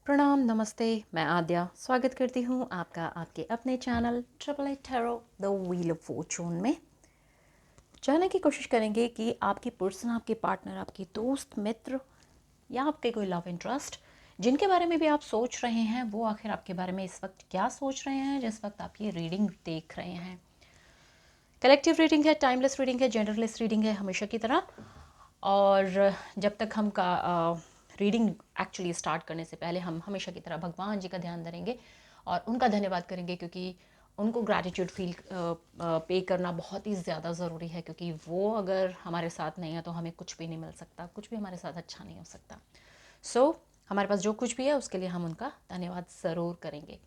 प्रणाम, नमस्ते। मैं आद्या स्वागत करती हूँ आपका आपके अपने channel triple eight tarot the wheel of fortune में। जानने की कोशिश करेंगे कि आपकी पर्सन, आपके पार्टनर, आपके दोस्त, मित्र या आपके कोई लव इंटरेस्ट जिनके बारे में भी आप सोच रहे हैं, वो आखिर आपके बारे में इस वक्त क्या सोच रहे हैं जिस वक्त आप ये रीडिंग देख रहे हैं। कलेक्टिव रीडिंग है, टाइमलेस रीडिंग है, जेंडरलेस रीडिंग है, हमेशा की तरह। और जब तक हम का रीडिंग एक्चुअली स्टार्ट करने से पहले हम हमेशा की तरह भगवान जी का ध्यान धरेंगे और उनका धन्यवाद करेंगे, क्योंकि उनको ग्रैटिट्यूड फील पे करना बहुत ही ज़्यादा ज़रूरी है, क्योंकि वो अगर हमारे साथ नहीं है तो हमें कुछ भी नहीं मिल सकता, कुछ भी हमारे साथ अच्छा नहीं हो सकता। सो हमारे पास जो कुछ भी है उसके लिए हम उनका धन्यवाद ज़रूर करेंगे।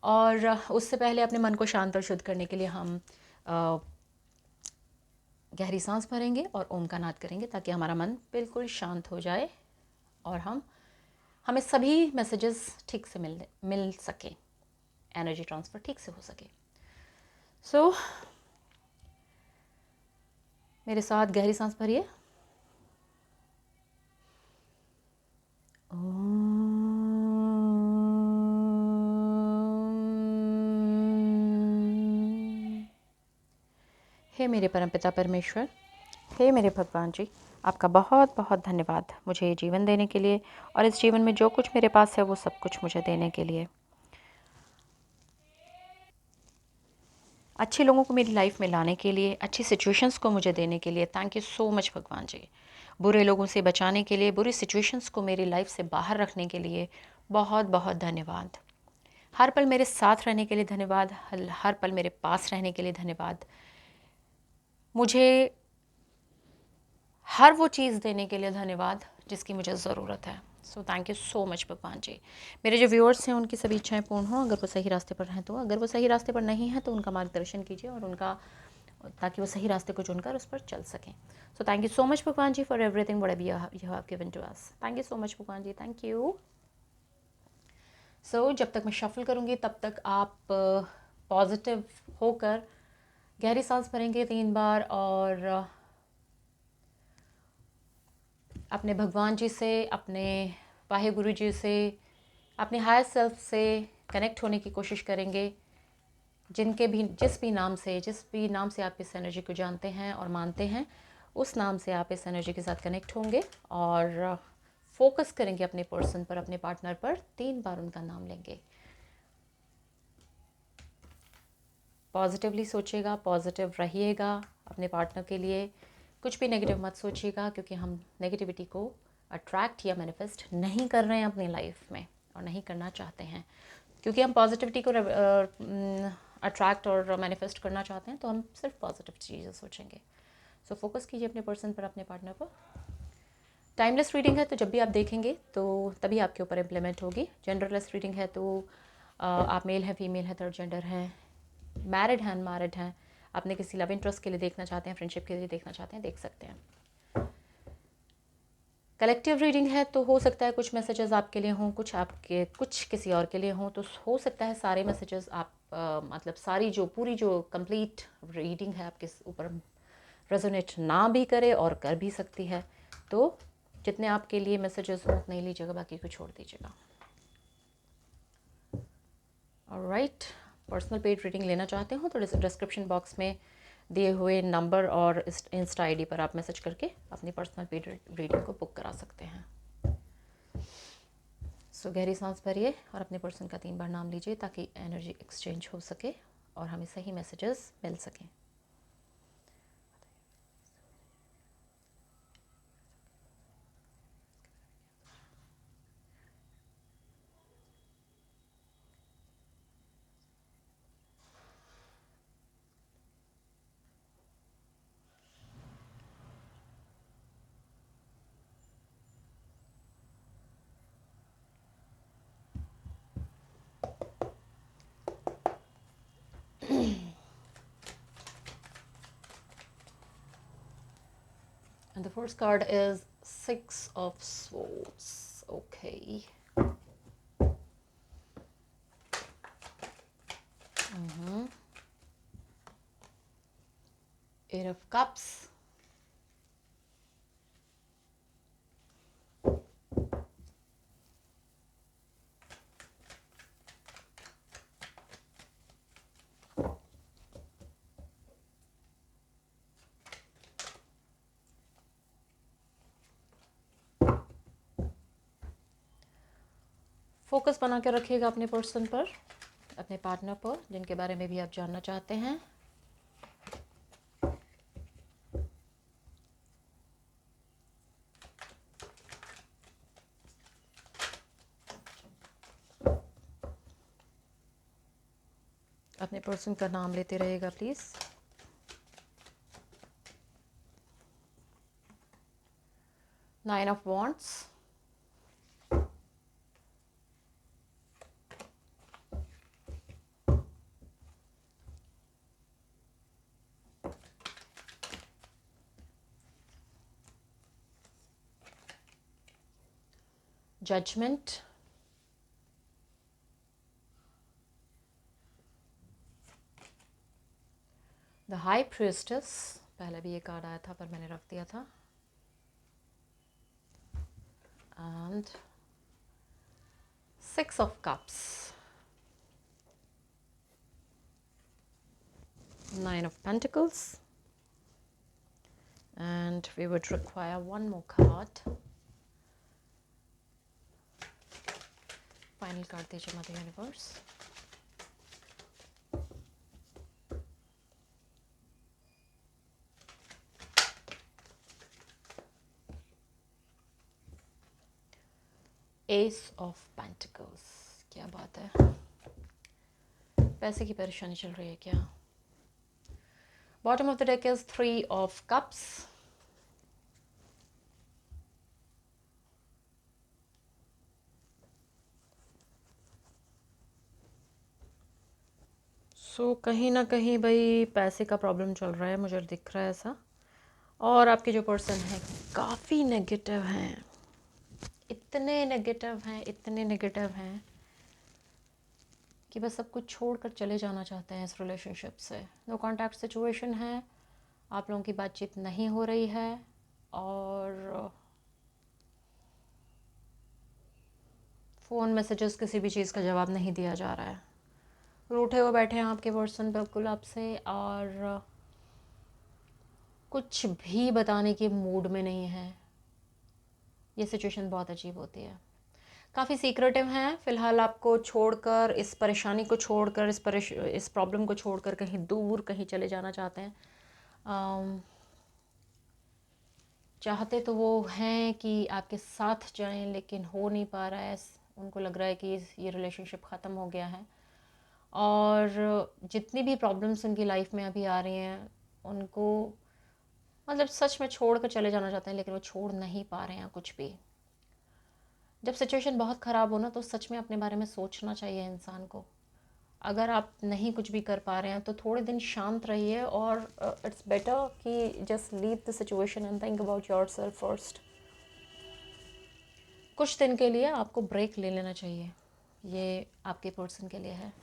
और उससे पहले अपने मन को शांत और शुद्ध करने के लिए हम गहरी सांस भरेंगे और ओम का नाद करेंगे, ताकि हमारा मन बिल्कुल शांत हो जाए और हमें सभी मैसेजेस ठीक से मिल सके, एनर्जी ट्रांसफ़र ठीक से हो सके। सो मेरे साथ गहरी सांस भरिए। हे मेरे परमपिता परमेश्वर, हे मेरे भगवान जी, आपका बहुत बहुत धन्यवाद मुझे ये जीवन देने के लिए और इस जीवन में जो कुछ मेरे पास है वो सब कुछ मुझे देने के लिए। अच्छे लोगों को मेरी लाइफ में लाने के लिए, अच्छी सिचुएशंस को मुझे देने के लिए thank you so much Bhagwan जी। बुरे लोगों से बचाने के लिए, बुरी सिचुएशंस को मेरी लाइफ से बाहर रखने के लिए बहुत बहुत धन्यवाद। हर पल मेरे साथ रहने के लिए धन्यवाद, हर पल मेरे पास रहने के लिए धन्यवाद। मुझे हर वो चीज़ देने के लिए धन्यवाद जिसकी मुझे ज़रूरत है। सो thank you so much Bhagwan जी। मेरे जो व्यूअर्स हैं उनकी सभी इच्छाएं पूर्ण हों, अगर वो सही रास्ते पर हैं तो, अगर वो सही रास्ते पर नहीं हैं तो उनका मार्गदर्शन कीजिए और उनका, ताकि वो सही रास्ते को चुनकर उस पर चल सकें। So thank you so much Bhagwan ji for everything whatever you have given to us. Thank you so much Bhagwan ji, thank you. सो जब तक मैं शफल करूँगी तब तक आप पॉजिटिव होकर गहरी सांस भरेंगे 3 बार और अपने भगवान जी से, अपने वाहे गुरु जी से, अपने हायर सेल्फ से कनेक्ट होने की कोशिश करेंगे। जिस भी नाम से आप इस एनर्जी को जानते हैं और मानते हैं, उस नाम से आप इस एनर्जी के साथ कनेक्ट होंगे और फोकस करेंगे अपने पर्सन पर, अपने पार्टनर पर। 3 बार उनका नाम लेंगे। पॉजिटिवली सोचिएगा, पॉजिटिव रहिएगा अपने पार्टनर के लिए। कुछ भी नेगेटिव मत सोचिएगा, क्योंकि हम नेगेटिविटी को अट्रैक्ट या मैनिफेस्ट नहीं कर रहे हैं अपनी लाइफ में और नहीं करना चाहते हैं। क्योंकि हम पॉजिटिविटी को अट्रैक्ट और मैनिफेस्ट करना चाहते हैं तो हम सिर्फ पॉजिटिव चीज़ें सोचेंगे। सो फोकस कीजिए अपने पर्सन पर, अपने पार्टनर पर। टाइमलेस रीडिंग है तो जब भी आप देखेंगे तो तभी आपके ऊपर इम्प्लीमेंट होगी। जेंडरलेस रीडिंग है तो आप मेल हैं, फीमेल हैं, थर्ड जेंडर हैं, मैरिड हैं, अनमैरिड हैं, अपने किसी लव इंटरेस्ट के लिए देखना चाहते हैं, फ्रेंडशिप के लिए देखना चाहते हैं, देख सकते हैं। कलेक्टिव रीडिंग है तो हो सकता है कुछ मैसेजेस आपके लिए हों, कुछ किसी और के लिए हों। तो हो सकता है सारे मैसेजेस आप मतलब सारी जो पूरी जो कंप्लीट रीडिंग है आपके ऊपर रेजोनेट ना भी करे और कर भी सकती है। तो जितने आपके लिए मैसेजेस हों उतने ही लीजिएगा, बाकी को छोड़ दीजिएगा। ऑलराइट, पर्सनल पेड रीडिंग लेना चाहते हो तो डिस्क्रिप्शन बॉक्स में दिए हुए नंबर और इंस्टा आईडी पर आप मैसेज करके अपनी पर्सनल पेड रीडिंग को बुक करा सकते हैं। सो गहरी सांस भरिए और अपने पर्सन का 3 बार नाम लीजिए, ताकि एनर्जी एक्सचेंज हो सके और हमें सही मैसेजेस मिल सकें। And the first card is 6 of Swords. Okay. Eight of Cups. Focus बना के रखिएगा अपने पर्सन पर, अपने पार्टनर पर, जिनके बारे में भी आप जानना चाहते हैं। अपने पर्सन का नाम लेते रहेगा please. Nine of wands, judgment, the high priestess, पहले भी ये कार्ड आया था पर मैंने रख दिया था, and 6 of cups, 9 of pentacles, and we would require one more card. Final card दीजिए mother universe. S of pentacles, क्या बात है, पैसे की परेशानी चल रही है क्या? Bottom of the deck is 3 of cups, सो कहीं ना कहीं भाई पैसे का प्रॉब्लम चल रहा है, मुझे दिख रहा है ऐसा। और आपके जो पर्सन है काफ़ी नेगेटिव हैं, इतने नेगेटिव हैं, इतने नेगेटिव हैं कि बस सब कुछ छोड़कर चले जाना चाहते हैं इस रिलेशनशिप से। नो कॉन्टैक्ट सिचुएशन है, आप लोगों की बातचीत नहीं हो रही है, और फ़ोन मैसेजेस किसी भी चीज़ का जवाब नहीं दिया जा रहा है। रूठे हुए बैठे हैं आपके पर्सन बिल्कुल आपसे, और कुछ भी बताने के मूड में नहीं है। ये सिचुएशन बहुत अजीब होती है, काफ़ी सीक्रेटिव हैं। फ़िलहाल आपको छोड़कर, इस परेशानी को छोड़कर, इस प्रॉब्लम को छोड़कर कहीं दूर कहीं चले जाना चाहते हैं। चाहते तो वो हैं कि आपके साथ जाएं, लेकिन हो नहीं पा रहा है। उनको लग रहा है कि ये रिलेशनशिप ख़त्म हो गया है, और जितनी भी प्रॉब्लम्स उनकी लाइफ में अभी आ रही हैं उनको मतलब सच में छोड़ कर चले जाना चाहते हैं, लेकिन वो छोड़ नहीं पा रहे हैं कुछ भी। जब सिचुएशन बहुत ख़राब हो ना, तो सच में अपने बारे में सोचना चाहिए इंसान को। अगर आप नहीं कुछ भी कर पा रहे हैं तो थोड़े दिन शांत रहिए, और इट्स बेटर कि just leave the situation and think about yourself first. कुछ दिन के लिए आपको ब्रेक ले लेना चाहिए, ये आपके पर्सन के लिए है।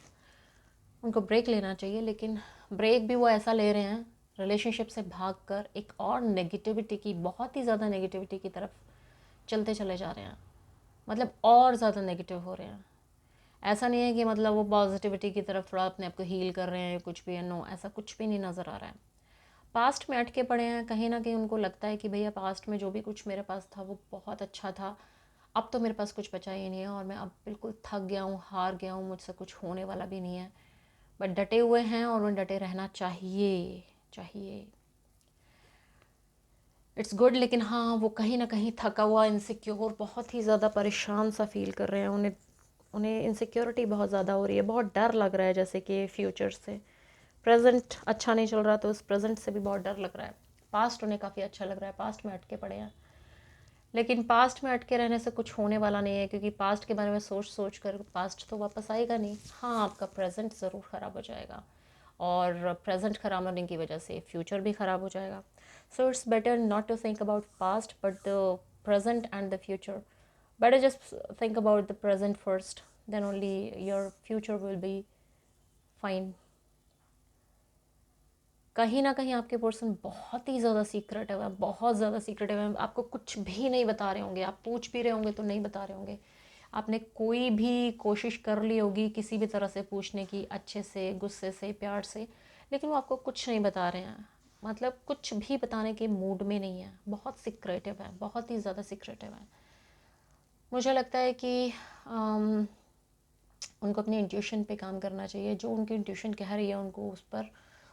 उनको ब्रेक लेना चाहिए, लेकिन ब्रेक भी वो ऐसा ले रहे हैं रिलेशनशिप से भागकर एक और नेगेटिविटी की, बहुत ही ज़्यादा नेगेटिविटी की तरफ चलते चले जा रहे हैं। मतलब और ज़्यादा नेगेटिव हो रहे हैं। ऐसा नहीं है कि मतलब वो पॉजिटिविटी की तरफ थोड़ा अपने आप को हील कर रहे हैं, कुछ भी है, नो, ऐसा कुछ भी नहीं नज़र आ रहा है। पास्ट में अटके पड़े हैं, कहीं ना कहीं उनको लगता है कि भैया पास्ट में जो भी कुछ मेरे पास था वो बहुत अच्छा था, अब तो मेरे पास कुछ बचा ही नहीं है, और मैं अब बिल्कुल थक गया हूँ, हार गया हूँ, मुझसे कुछ होने वाला भी नहीं है। बट डटे हुए हैं, और उन्हें डटे रहना चाहिए चाहिए। इट्स गुड, लेकिन हाँ वो कहीं ना कहीं थका हुआ, इनसिक्योर, बहुत ही ज़्यादा परेशान सा फील कर रहे हैं। उन्हें उन्हें इनसिक्योरिटी बहुत ज़्यादा हो रही है, बहुत डर लग रहा है, जैसे कि फ्यूचर से। प्रेजेंट अच्छा नहीं चल रहा तो उस प्रेजेंट से भी बहुत डर लग रहा है। पास्ट उन्हें काफ़ी अच्छा लग रहा है, पास्ट में अटके पड़े हैं, लेकिन पास्ट में अटके रहने से कुछ होने वाला नहीं है, क्योंकि पास्ट के बारे में सोच सोच कर पास्ट तो वापस आएगा नहीं। हाँ, आपका प्रेजेंट ज़रूर ख़राब हो जाएगा, और प्रेजेंट ख़राब होने की वजह से फ्यूचर भी ख़राब हो जाएगा। So it's better not to think about past but the present and the future. Better just think about the present first, then only your future will be fine. कहीं ना कहीं आपके पर्सन बहुत ही ज़्यादा सीक्रेटिव है, बहुत ज़्यादा सीक्रेटिव है। आपको कुछ भी नहीं बता रहे होंगे, आप पूछ भी रहे होंगे तो नहीं बता रहे होंगे। आपने कोई भी कोशिश कर ली होगी किसी भी तरह से पूछने की, अच्छे से, गुस्से से, प्यार से, लेकिन वो आपको कुछ नहीं बता रहे हैं। मतलब कुछ भी बताने के मूड में नहीं है, बहुत सीक्रेटिव है, बहुत ही ज़्यादा सीक्रेटिव है। मुझे लगता है कि उनको अपनी इंट्यूशन पे काम करना चाहिए। जो उनकी इंट्यूशन कह रही है उनको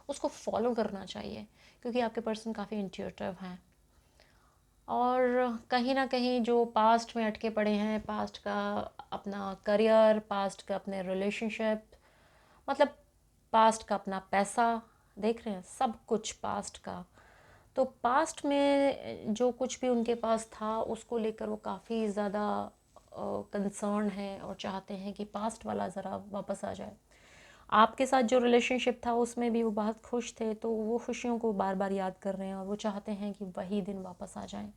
उसको फॉलो करना चाहिए, क्योंकि आपके पर्सन काफ़ी इंट्यूटिव हैं। और कहीं ना कहीं जो पास्ट में अटके पड़े हैं, पास्ट का अपना करियर, पास्ट का अपने रिलेशनशिप, मतलब पास्ट का अपना पैसा, देख रहे हैं सब कुछ पास्ट का। तो पास्ट में जो कुछ भी उनके पास था उसको लेकर वो काफ़ी ज़्यादा कंसर्न है और चाहते हैं कि पास्ट वाला ज़रा वापस आ जाए। आपके साथ जो रिलेशनशिप था उसमें भी वो बहुत खुश थे, तो वो खुशियों को बार बार याद कर रहे हैं और वो चाहते हैं कि वही दिन वापस आ जाए।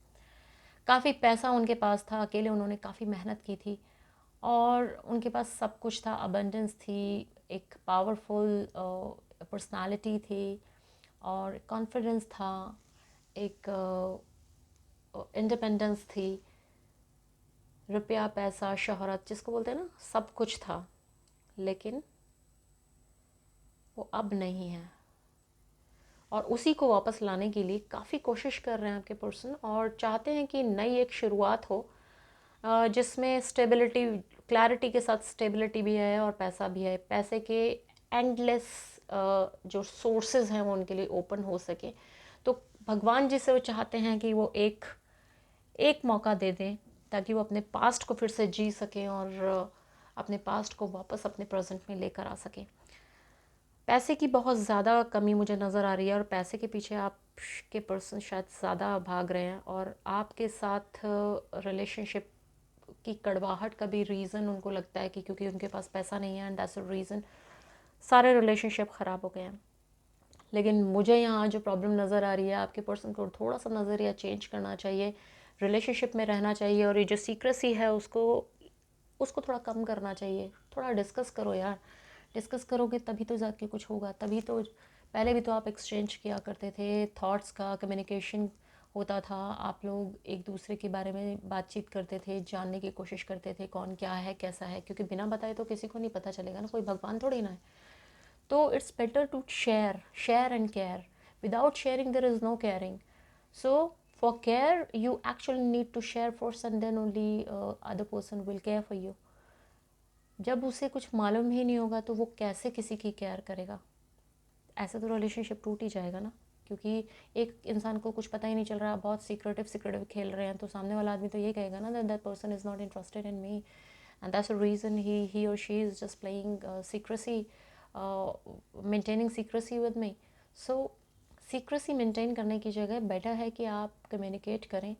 काफ़ी पैसा उनके पास था, अकेले उन्होंने काफ़ी मेहनत की थी और उनके पास सब कुछ था, अबंडेंस थी, एक पावरफुल पर्सनालिटी थी और कॉन्फिडेंस था, एक इंडिपेंडेंस थी, रुपया पैसा शोहरत जिसको बोलते हैं ना, सब कुछ था। लेकिन वो अब नहीं है और उसी को वापस लाने के लिए काफ़ी कोशिश कर रहे हैं आपके पर्सन और चाहते हैं कि नई एक शुरुआत हो जिसमें स्टेबिलिटी, क्लैरिटी के साथ स्टेबिलिटी भी है और पैसा भी है। पैसे के एंडलेस जो सोर्सेज हैं वो उनके लिए ओपन हो सके। तो भगवान जी से वो चाहते हैं कि वो एक मौका दे दें ताकि वो अपने पास्ट को फिर से जी सकें और अपने पास्ट को वापस अपने प्रेजेंट में लेकर आ सकें। पैसे की बहुत ज़्यादा कमी मुझे नज़र आ रही है और पैसे के पीछे आपके पर्सन शायद ज़्यादा भाग रहे हैं और आपके साथ रिलेशनशिप की कड़वाहट का भी रीज़न उनको लगता है कि क्योंकि उनके पास पैसा नहीं है एंड दैट्स अ रीज़न सारे रिलेशनशिप ख़राब हो गए हैं। लेकिन मुझे यहाँ जो प्रॉब्लम नज़र आ रही है, आपके पर्सन को थोड़ा सा नज़रिया चेंज करना चाहिए, रिलेशनशिप में रहना चाहिए और ये जो सीक्रेसी है उसको उसको थोड़ा कम करना चाहिए। थोड़ा डिस्कस करो यार, डिस्कस करोगे तभी तो जाके कुछ होगा। तभी तो पहले भी तो आप एक्सचेंज किया करते थे, थॉट्स का कम्युनिकेशन होता था, आप लोग एक दूसरे के बारे में बातचीत करते थे, जानने की कोशिश करते थे कौन क्या है कैसा है, क्योंकि बिना बताए तो किसी को नहीं पता चलेगा ना, कोई भगवान थोड़ी ना है। तो it's better to share and care. Without sharing there is no caring. So for care you actually need to share first and then only other person will care for you. जब उसे कुछ मालूम ही नहीं होगा तो वो कैसे किसी की केयर करेगा? ऐसे तो रिलेशनशिप टूट ही जाएगा ना, क्योंकि एक इंसान को कुछ पता ही नहीं चल रहा, बहुत सीक्रेटिव खेल रहे हैं, तो सामने वाला आदमी तो ये कहेगा ना that person is not interested in me and that's a reason ही और she is just playing secrecy, maintaining secrecy with me. So secrecy maintain करने की जगह बेटर है कि आप कम्युनिकेट करें।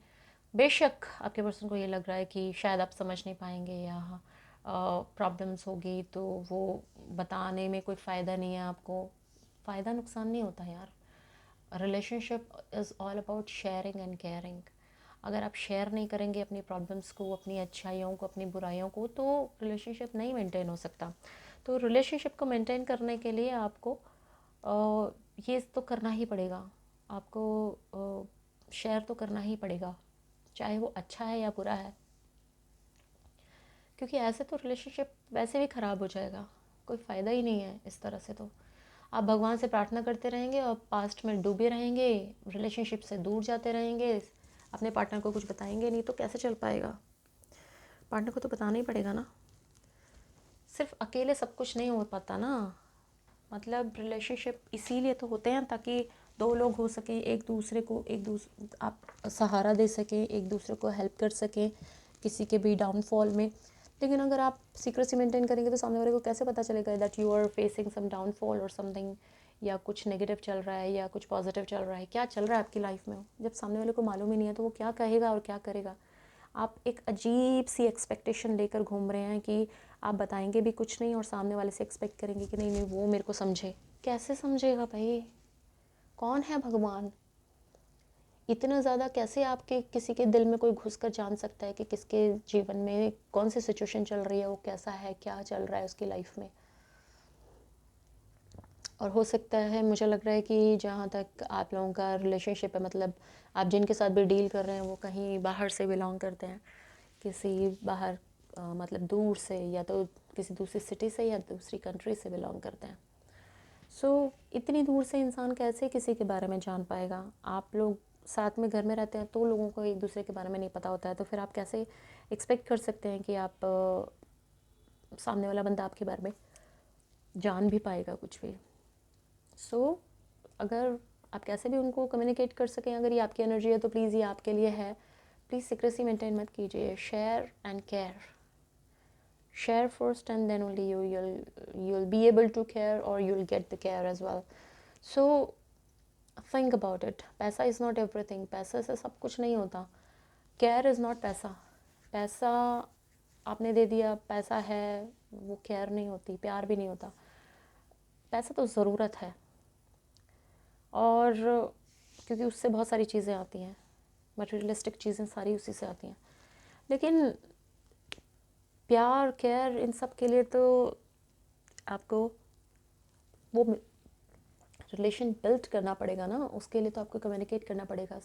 बेशक आपके पर्सन को ये लग रहा है कि शायद आप समझ नहीं पाएंगे या प्रॉब्लम्स होगी, तो वो बताने में कोई फ़ायदा नहीं है आपको। फ़ायदा नुकसान नहीं होता यार। Relationship is all about sharing and caring. अगर आप शेयर नहीं करेंगे अपनी प्रॉब्लम्स को, अपनी अच्छाइयों को, अपनी बुराइयों को, तो रिलेशनशिप नहीं मेंटेन हो सकता। तो रिलेशनशिप को मेंटेन करने के लिए आपको ये तो करना ही पड़ेगा, आपको शेयर तो करना ही पड़ेगा, चाहे वो अच्छा है या बुरा है, क्योंकि ऐसे तो रिलेशनशिप वैसे भी ख़राब हो जाएगा, कोई फ़ायदा ही नहीं है इस तरह से। तो आप भगवान से प्रार्थना करते रहेंगे और पास्ट में डूबे रहेंगे, रिलेशनशिप से दूर जाते रहेंगे, अपने पार्टनर को कुछ बताएंगे नहीं, तो कैसे चल पाएगा? पार्टनर को तो बताना ही पड़ेगा ना। सिर्फ अकेले सब कुछ नहीं हो पाता ना। मतलब रिलेशनशिप इसीलिए तो होते हैं ताकि दो लोग हो सकें, एक दूसरे को आप सहारा दे सकें, एक दूसरे को हेल्प कर सकें किसी के भी डाउनफॉल में। लेकिन अगर आप सीक्रेसी मेंटेन करेंगे तो सामने वाले को कैसे पता चलेगा that you are facing some downfall और समथिंग, या कुछ नेगेटिव चल रहा है या कुछ पॉजिटिव चल रहा है, क्या चल रहा है आपकी लाइफ में? जब सामने वाले को मालूम ही नहीं है तो वो क्या कहेगा और क्या करेगा? आप एक अजीब सी एक्सपेक्टेशन लेकर घूम रहे हैं कि आप बताएंगे भी कुछ नहीं और सामने वाले से एक्सपेक्ट करेंगे कि नहीं नहीं वो मेरे को समझे। कैसे समझेगा भाई? कौन है भगवान? इतना ज़्यादा कैसे आपके किसी के दिल में कोई घुस कर जान सकता है कि किसके जीवन में कौन सी सिचुएशन चल रही है, वो कैसा है, क्या चल रहा है उसकी लाइफ में? और हो सकता है, मुझे लग रहा है कि जहाँ तक आप लोगों का रिलेशनशिप है, मतलब आप जिनके साथ भी डील कर रहे हैं वो कहीं बाहर से बिलोंग करते हैं, किसी बाहर मतलब दूर से, या तो किसी दूसरी सिटी से या दूसरी कंट्री से बिलोंग करते हैं। सो इतनी दूर से इंसान कैसे किसी के बारे में जान पाएगा? आप लोग साथ में घर में रहते हैं तो लोगों को एक दूसरे के बारे में नहीं पता होता है, तो फिर आप कैसे एक्सपेक्ट कर सकते हैं कि आप सामने वाला बंदा आपके बारे में जान भी पाएगा कुछ भी। सो अगर आप कैसे भी उनको कम्युनिकेट कर सकें, अगर ये आपकी एनर्जी है तो प्लीज़ ये आपके लिए है। प्लीज़ सीक्रेसी मेंटेन मत कीजिए। Share and care, share first and then only you'll be able to care, or you'll get the care as well. So think about it. पैसा is not everything. पैसे से सब कुछ नहीं होता. care is not पैसा. पैसा आपने दे दिया, पैसा है, वो care नहीं होती, प्यार भी नहीं होता. पैसा तो ज़रूरत है, और क्योंकि उससे बहुत सारी चीज़ें आती हैं, मटेरियलिस्टिक चीज़ें सारी उसी से आती हैं. लेकिन प्यार, केयर, इन सब के लिए तो आपको वो रिलेशन बिल्ड करना पड़ेगा ना. उसके लिए तो आपको कम्युनिकेट करना पड़ेगा,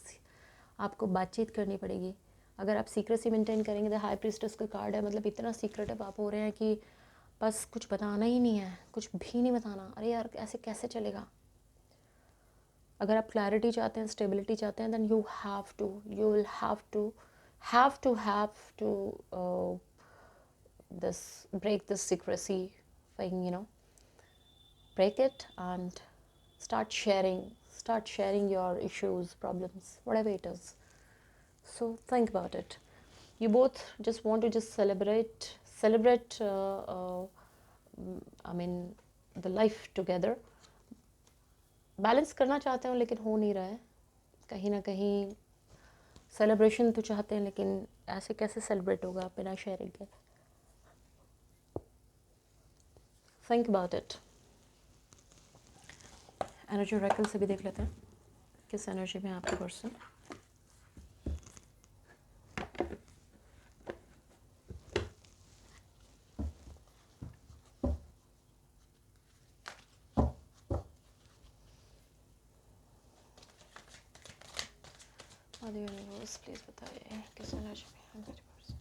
आपको बातचीत करनी पड़ेगी. अगर आप सीक्रेसी मेंटेन करेंगे, तो हाई प्रीस्टेस का कार्ड है, मतलब इतना सीक्रेटिव आप हो रहे हैं कि बस कुछ बताना ही नहीं है, कुछ भी नहीं बताना. अरे यार, ऐसे कैसे चलेगा. अगर आप क्लैरिटी चाहते हैं, स्टेबिलिटी चाहते हैं, then you will have to break this secrecy thing, break it and start sharing your issues, problems, whatever it is. So think about it. You both just want to just celebrate I mean the life together. Balance करना चाहते हो लेकिन हो नहीं रहा है. कहीं ना कहीं सेलिब्रेशन तो चाहते हैं, लेकिन ऐसे कैसे सेलिब्रेट होगा बिना शेयरिंग के. Think about it. Energy oracle से भी देख लेते हैं किस एनर्जी में आपके पर्सन. यूनिवर्स प्लीज बताइए किस एनर्जी में आपके person.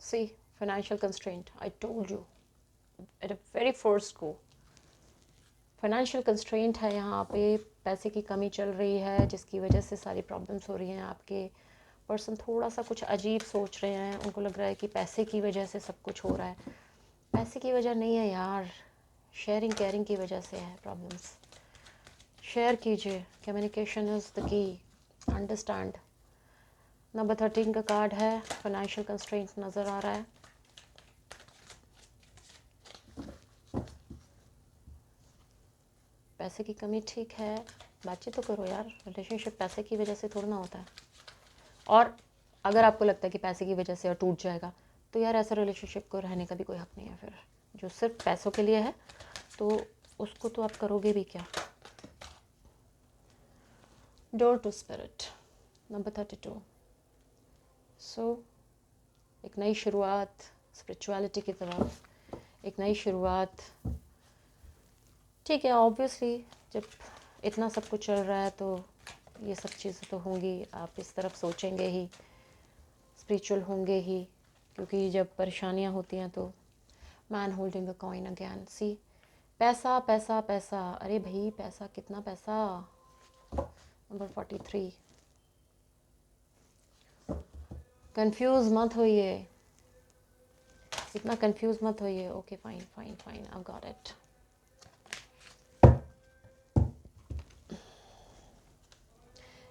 See, financial constraint. I told you at a very first go. Financial constraint है यहाँ पे. पैसे की कमी चल रही है, जिसकी वजह से सारी प्रॉब्लम्स हो रही हैं. आपके पर्सन थोड़ा सा कुछ अजीब सोच रहे हैं. उनको लग रहा है कि पैसे की वजह से सब कुछ हो रहा है. पैसे की वजह नहीं है यार, शेयरिंग केयरिंग की वजह से है प्रॉब्लम्स. शेयर कीजिए. Communication is the key. Understand. Number 13 का कार्ड है. फाइनेंशियल कंस्ट्रेंट नज़र आ रहा है. पैसे की कमी ठीक है, बातचीत तो करो यार. रिलेशनशिप पैसे की वजह से थोड़ा ना होता है. और अगर आपको लगता है कि पैसे की वजह से और टूट जाएगा, तो यार ऐसा रिलेशनशिप को रहने का भी कोई हक नहीं है. फिर जो सिर्फ पैसों के लिए है, तो उसको तो आप करोगे भी क्या. Door to spirit, number 32. So एक नई शुरुआत स्पिरिचुअलिटी की तरफ, एक नई शुरुआत. ठीक है, ऑब्वियसली जब इतना सब कुछ चल रहा है तो ये सब चीज़ें तो होंगी. आप इस तरफ सोचेंगे ही, स्पिरिचुअल होंगे ही, क्योंकि जब परेशानियां होती हैं तो man holding a coin again. See, पैसा पैसा पैसा. अरे भाई पैसा, कितना पैसा. नंबर 43. कंफ्यूज मत होइए, इतना कंफ्यूज मत होइए. Okay fine fine fine, I got it.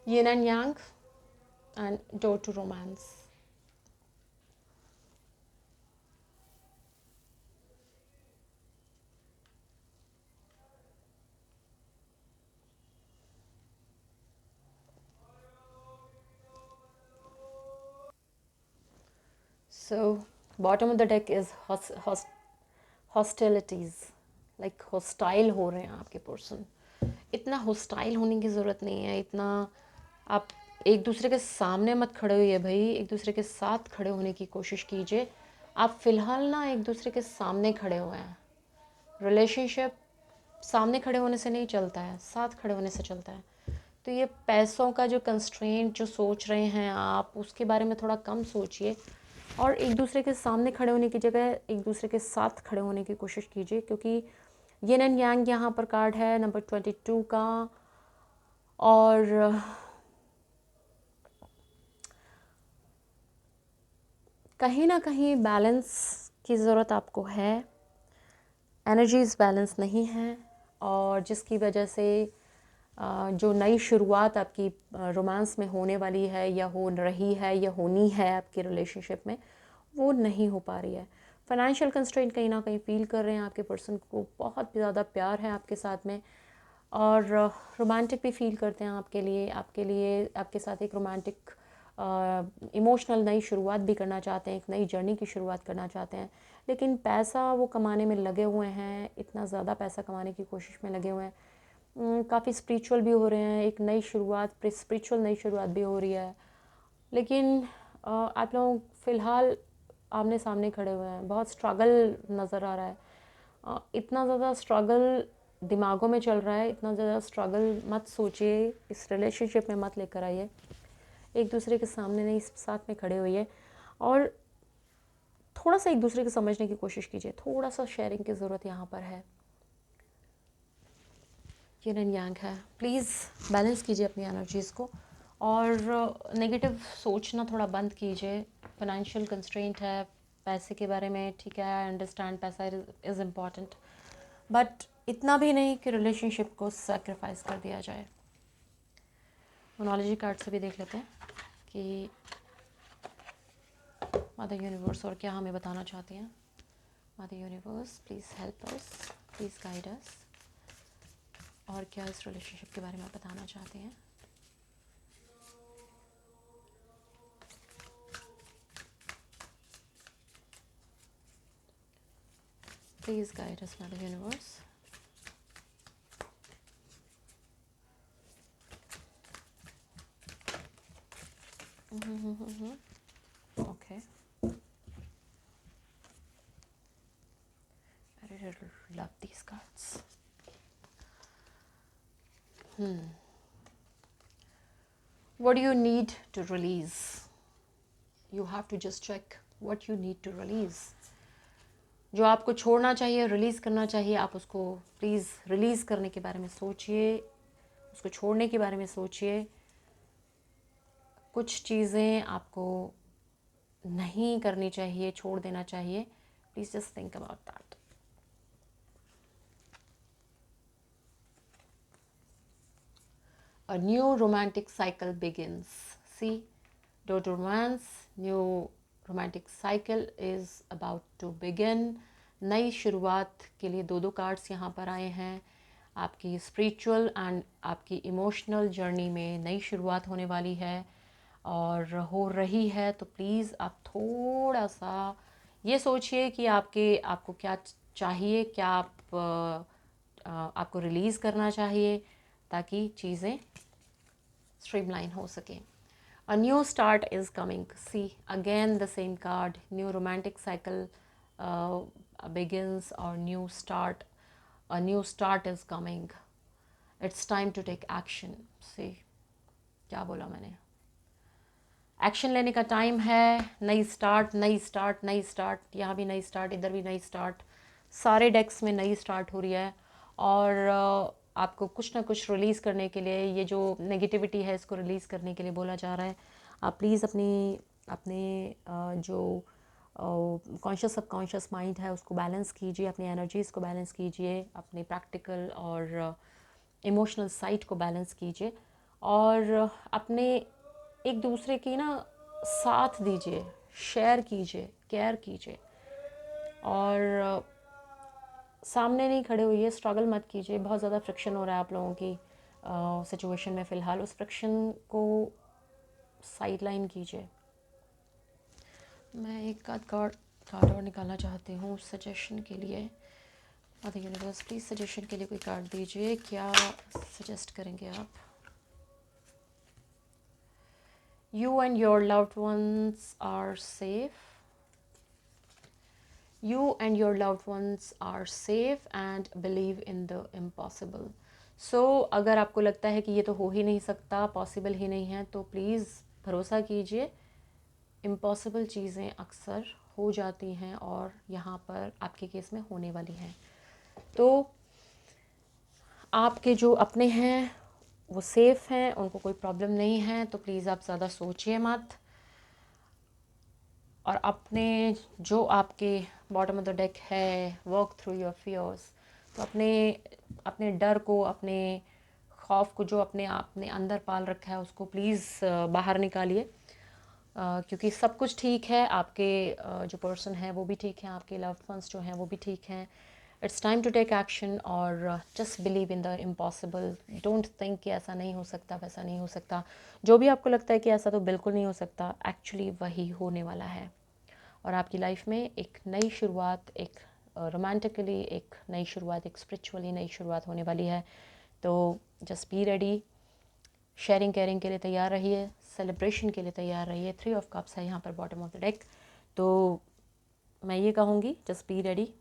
Yin and Yang and door to romance. So bottom of the deck is hostilities. Like hostile हो रहे हैं आपके पर्सन. इतना hostile होने की ज़रूरत नहीं है. इतना आप एक दूसरे के सामने मत खड़े होइए भाई. एक दूसरे के साथ खड़े होने की कोशिश कीजिए. आप फ़िलहाल ना एक दूसरे के सामने खड़े हुए हैं. रिलेशनशिप सामने खड़े होने से नहीं चलता है, साथ खड़े होने से चलता है. तो ये पैसों का जो कंस्ट्रेंट जो सोच रहे हैं आप, उसके बारे में थोड़ा कम सोचिए, और एक दूसरे के सामने खड़े होने की जगह एक दूसरे के साथ खड़े होने की कोशिश कीजिए. क्योंकि यिन एंड यांग यहाँ पर कार्ड है नंबर 22 का. और कहीं ना कहीं बैलेंस की ज़रूरत आपको है, एनर्जीज बैलेंस नहीं है, और जिसकी वजह से जो नई शुरुआत आपकी रोमांस में होने वाली है या हो रही है या होनी है आपकी रिलेशनशिप में, वो नहीं हो पा रही है। फाइनेंशियल कंस्ट्रेंट कहीं ना कहीं फील कर रहे हैं, आपके पर्सन को बहुत ज़्यादा प्यार है आपके साथ में, और रोमांटिक भी फील करते हैं आपके लिए आपके साथ एक रोमांटिक इमोशनल नई शुरुआत भी करना चाहते हैं, एक नई जर्नी की शुरुआत करना चाहते हैं, लेकिन पैसा वो कमाने में लगे हुए हैं, इतना ज़्यादा पैसा कमाने की कोशिश में लगे हुए हैं। काफ़ी स्पिरिचुअल भी हो रहे हैं, एक नई शुरुआत, स्पिरिचुअल नई शुरुआत भी हो रही है, लेकिन आप लोग फ़िलहाल आमने सामने खड़े हुए हैं, बहुत स्ट्रगल नज़र आ रहा है। इतना ज़्यादा स्ट्रगल दिमागों में चल रहा है, इतना ज़्यादा स्ट्रगल मत सोचिए, इस रिलेशनशिप में मत लेकर आइए। एक दूसरे के सामने नहीं, साथ में खड़े होइए और थोड़ा सा एक दूसरे को समझने की कोशिश कीजिए। थोड़ा सा शेयरिंग की ज़रूरत यहाँ पर है, यिन एंड यांग है। प्लीज़ बैलेंस कीजिए अपनी एनर्जीज़ को, और नेगेटिव सोचना थोड़ा बंद कीजिए। फाइनेंशियल कंस्ट्रेंट है पैसे के बारे में, ठीक है, आई अंडरस्टैंड, पैसा इज़ इम्पॉर्टेंट, बट इतना भी नहीं कि रिलेशनशिप को सेक्रीफाइस कर दिया जाए। मोनोलॉजी कार्ड से भी देख लेते हैं कि मदर यूनिवर्स और क्या हमें बताना चाहती हैं। Mother universe, please help us, please guide us, और क्या इस रिलेशनशिप के बारे में बताना चाहते हैं। Please guide us mother universe. Okay. I really love these cards. What do you need to release? You have to just check what you need to release. जो आपको छोड़ना चाहिए, रिलीज़ करना चाहिए, आप उसको प्लीज़ रिलीज़ करने के बारे में सोचिए, उसको छोड़ने के बारे में सोचिए। कुछ चीज़ें आपको नहीं करनी चाहिए, छोड़ देना चाहिए। Please just think about that. A new romantic cycle begins. See, the romance, new romantic cycle is about to begin. नई शुरुआत के लिए दो कार्ड्स यहाँ पर आए हैं। आपकी स्पिरिचुअल एंड आपकी इमोशनल जर्नी में नई शुरुआत होने वाली है और हो रही है, तो प्लीज़ आप थोड़ा सा ये सोचिए कि आपको क्या चाहिए, क्या आपको रिलीज़ करना चाहिए ताकि चीज़ें स्ट्रीमलाइन हो सके। A new start is coming. See, again the same card. New romantic cycle begins, or new start. A new start is coming. It's time to take action. See, क्या बोला मैंने? एक्शन लेने का टाइम है। नई start, नई start, नई start, यहाँ भी नई स्टार्ट, इधर भी नई स्टार्ट, सारे डेक्स में नई स्टार्ट हो रही है। और आपको कुछ ना कुछ रिलीज़ करने के लिए, ये जो नेगेटिविटी है इसको रिलीज़ करने के लिए बोला जा रहा है। आप प्लीज़ अपने जो कॉन्शियस सबकॉन्शियस माइंड है उसको बैलेंस कीजिए, अपनी एनर्जीज़ को बैलेंस कीजिए, अपने प्रैक्टिकल और इमोशनल साइड को बैलेंस कीजिए, और अपने एक दूसरे की ना साथ दीजिए, शेयर कीजिए, केयर कीजिए, और सामने नहीं खड़े हुइए, स्ट्रगल मत कीजिए। बहुत ज़्यादा फ्रिक्शन हो रहा है आप लोगों की सिचुएशन में फ़िलहाल, उस फ्रिक्शन को साइडलाइन कीजिए। मैं एक कार्ड और निकालना चाहती हूँ सजेशन के लिए। मदर यूनिवर्स, प्लीज़ सजेशन के लिए कोई कार्ड दीजिए, क्या सजेस्ट करेंगे आप? You and your loved ones are safe. You and your loved ones are safe and believe in the impossible. So, अगर आपको लगता है कि ये तो हो ही नहीं सकता, पॉसिबल ही नहीं है, तो प्लीज़ भरोसा कीजिए, इम्पॉसिबल चीज़ें अक्सर हो जाती हैं और यहाँ पर आपके केस में होने वाली हैं। तो आपके जो अपने हैं वो सेफ़ हैं, उनको कोई प्रॉब्लम नहीं है, तो प्लीज़ आप ज़्यादा सोचिए मत। और अपने जो आपके बॉटम ऑफ द डेक है, वर्क थ्रू योर फियर्स, तो अपने अपने डर को, अपने खौफ को जो अपने आपने अंदर पाल रखा है उसको प्लीज़ बाहर निकालिए। क्योंकि सब कुछ ठीक है, आपके जो पर्सन है वो भी ठीक है, आपके लव्ड वंस जो हैं वो भी ठीक हैं। It's time to take action और just believe in the impossible. Don't think कि ऐसा नहीं हो सकता, वैसा नहीं हो सकता। जो भी आपको लगता है कि ऐसा तो बिल्कुल नहीं हो सकता, एक्चुअली वही होने वाला है। और आपकी लाइफ में एक नई शुरुआत, एक रोमांटिकली एक नई शुरुआत, एक स्पिरिचुअली नई शुरुआत होने वाली है। तो just be ready, sharing caring के लिए तैयार रहिए, सेलिब्रेशन के लिए तैयार रहिए। 3 ऑफ कप्स है यहाँ पर बॉटम ऑफ द डेक। तो मैं ये कहूँगी, just be ready,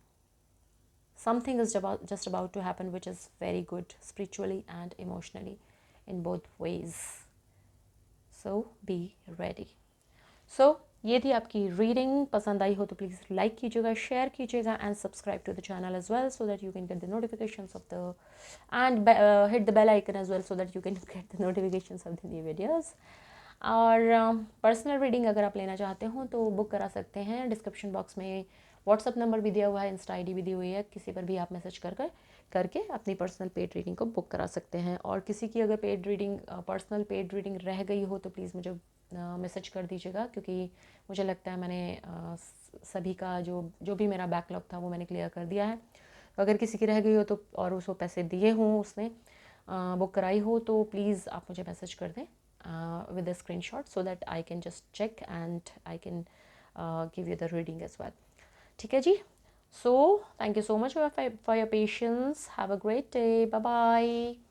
something is just about to happen which is very good spiritually and emotionally in both ways. So be ready. So ये थी आपकी रीडिंग। पसंद आई हो तो प्लीज़ लाइक कीजिएगा, शेयर कीजिएगा and subscribe to the channel as well so that you can get the notifications of the and hit the bell icon as well so that you can get the notifications of the new videos. और personal reading अगर आप लेना चाहते हो तो book करा सकते हैं। डिस्क्रिप्शन बॉक्स में व्हाट्सअप नंबर भी दिया हुआ है, इंस्टा आईडी भी दी हुई है, किसी पर भी आप मैसेज करके अपनी पर्सनल पेड रीडिंग को बुक करा सकते हैं। और किसी की अगर paid reading, personal paid reading रह गई हो तो प्लीज़ मुझे मैसेज कर दीजिएगा, क्योंकि मुझे लगता है मैंने सभी का जो भी मेरा बैकलॉग था वो मैंने क्लियर कर दिया है। तो अगर किसी की रह गई हो तो, और उसको पैसे दिए हों, उसने बुक कराई हो, तो प्लीज़ आप मुझे मैसेज कर दें with a screenshot so that I can just check and I can give you the reading as well. ठीक है जी। So thank you so much for your patience. Have a great day. Bye bye.